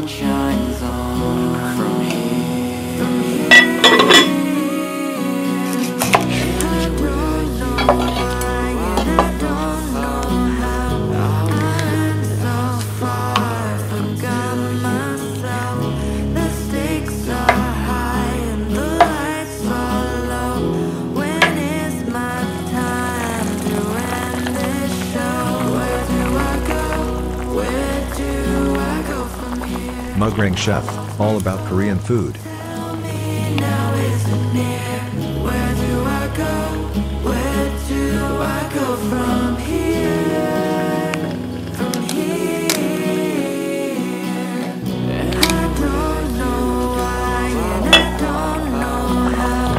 sun shines on from here. From here. I don't know why and I don't know how. I'm so far from God myself. The stakes are high and the lights are low. When is my time to end this show? Where do I go? Where do I go from here? Mugrang Chef, all about Korean food. Tell me now, is it near? Where do I go? Where do I go from here? From here. I don't know why and I don't know how.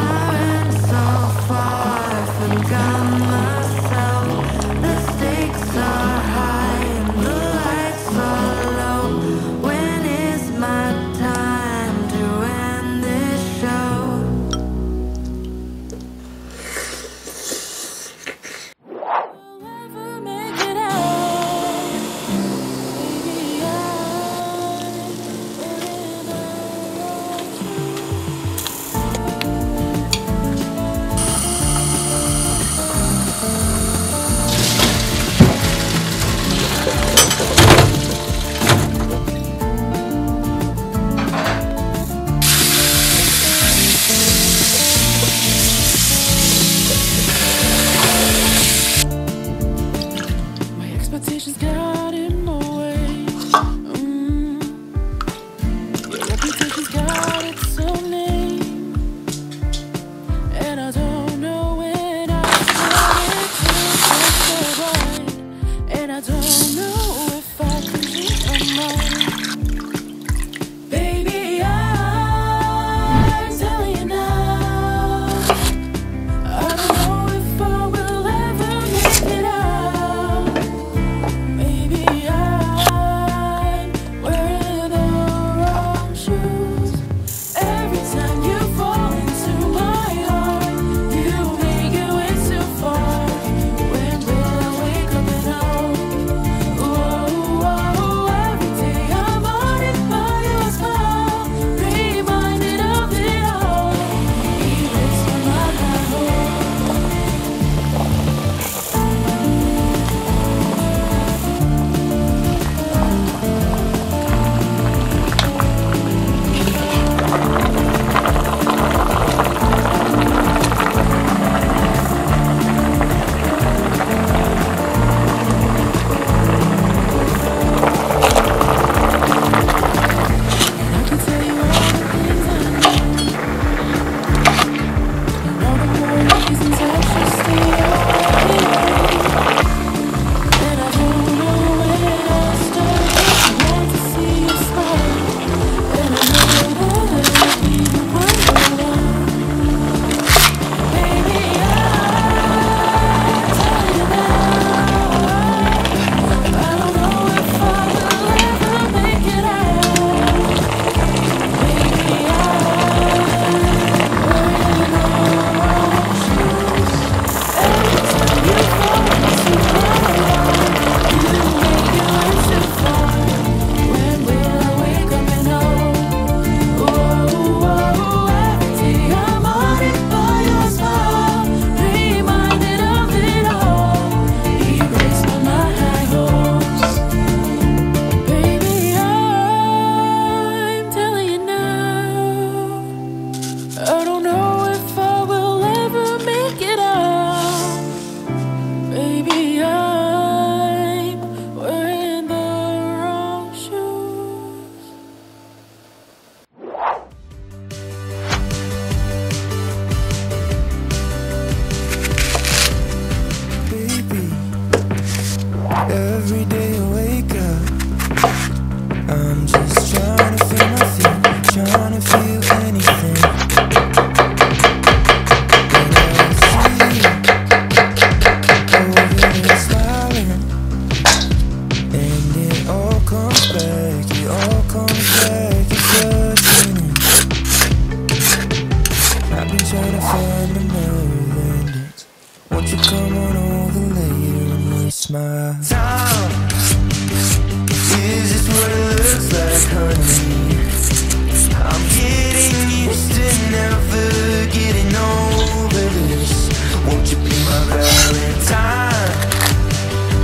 I went so far from God myself. The stakes are high and the lights are low. When is my time to end this show? honey. I'm getting used to never getting over this. Won't you be my Valentine?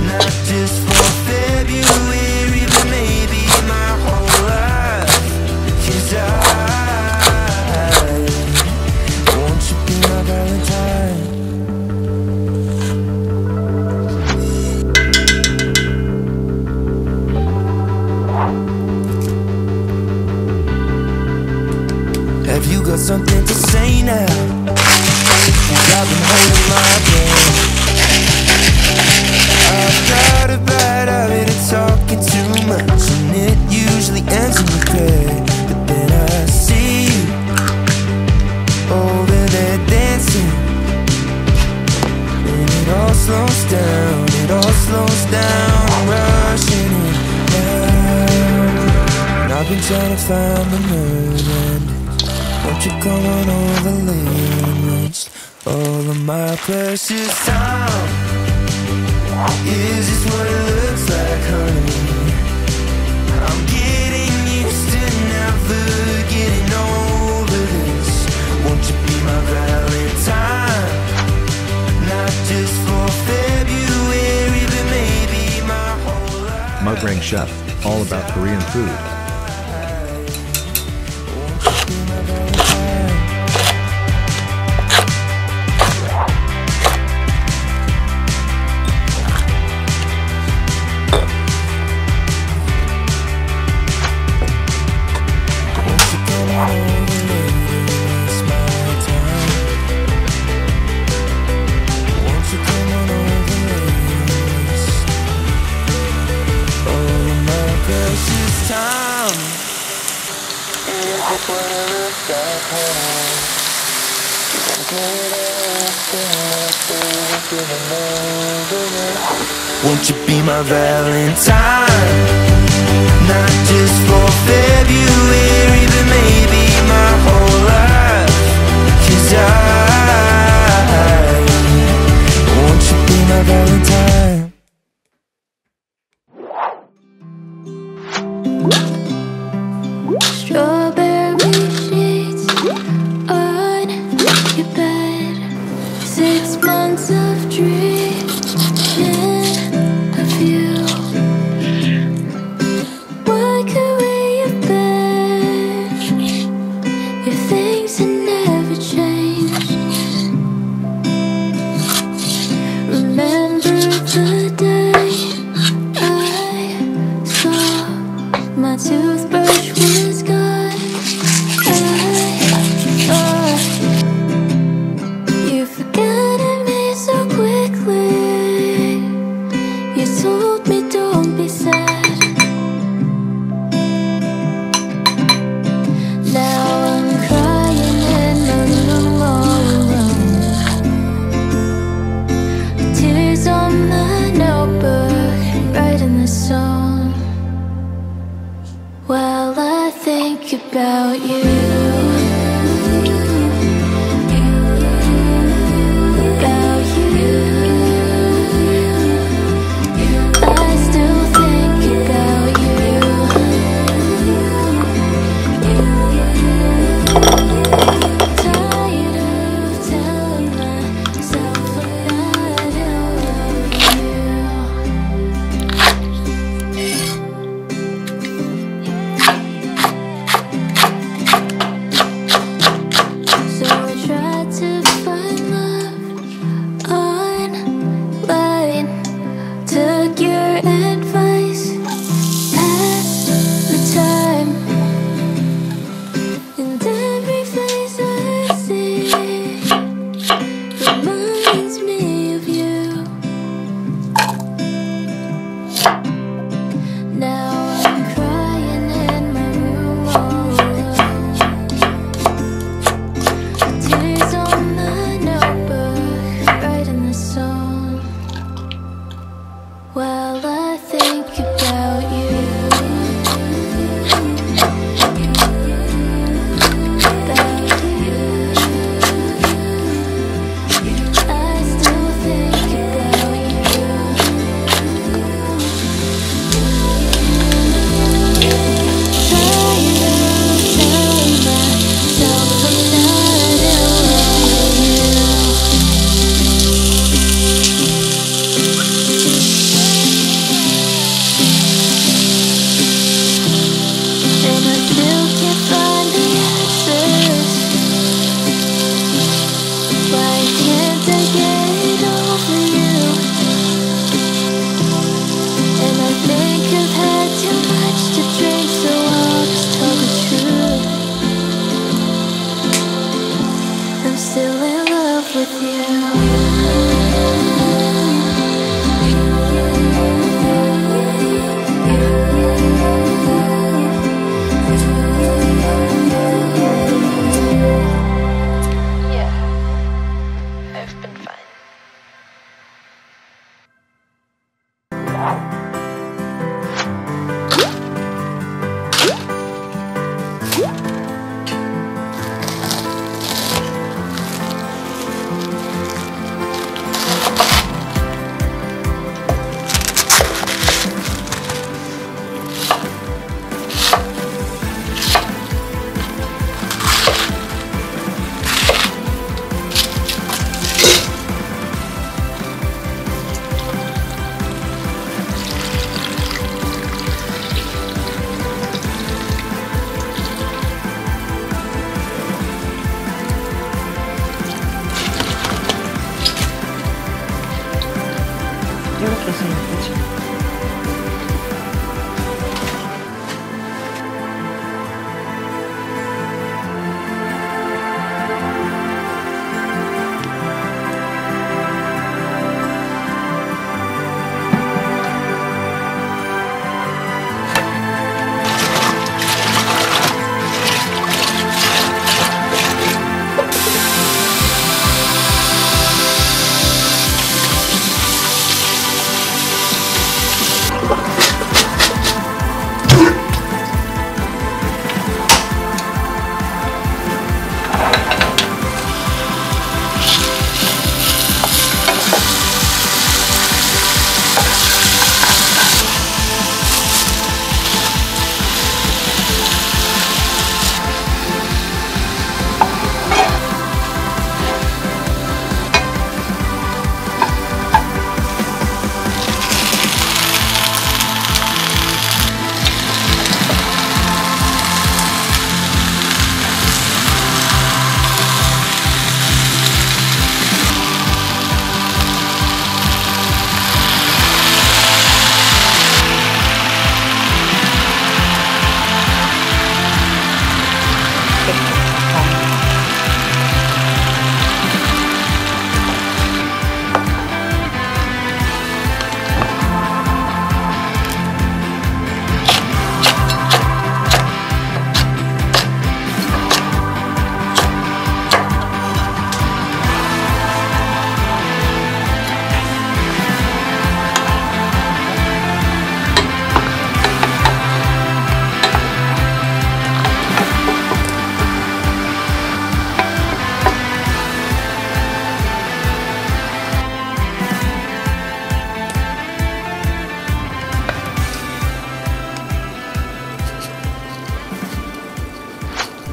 Not just for February, but maybe my whole life. 'Cause won't you be my Valentine? Have you got something to say now? 'Cause I've been holding my breath. I've got a bad habit of talking too much, and it usually ends in regret. But then I see you over there dancing, and it all slows down, rushing in now. And I've been trying to find the nerve, and won't you come on over late and waste all of my precious time? Is this what it looks like, honey? I'm getting used to never getting over this. Won't you be my Valentine? Not just for February, but maybe my whole life. Mugrank Chef, all about Korean food. Won't you be my Valentine? Not just for February, but maybe my whole life. 'Cause won't you be my Valentine? Strawberry sheets on your bed. 6 months of dreaming of you. What could we have been if things had never changed? Remember the day I saw my toothbrush was gone. I thought you forgotten me so quickly. You told me don't be sad. Now I'm crying in my room all alone. Tears on my notebook, writing this song. While I think about you. About you. I still think about you. Tired of telling myself I'm not in love with you.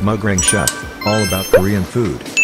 Mugrang Chef, all about Korean food.